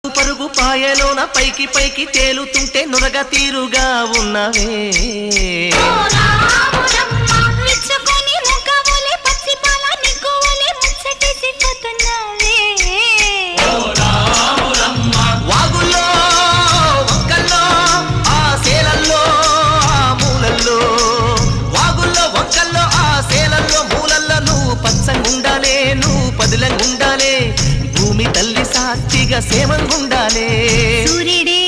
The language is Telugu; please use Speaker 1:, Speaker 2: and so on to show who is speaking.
Speaker 1: పరుగు పాయలోన పైకి పైకి తేలుతుంటే నురగ తీరుగా ఉన్నవే వాగుల్లో వంకల్లో ఆ సేలల్లో ఆ మూలల్లో వాగుల్లో వంకల్లో ఆ సేలల్లో మూలల్లో నువ్వు పచ్చంగుండాలే నువ్వు పదిలంగుండాలే భూమి తల్లి సాక్షిగా సేమంగుండాలే
Speaker 2: సూర్యుడే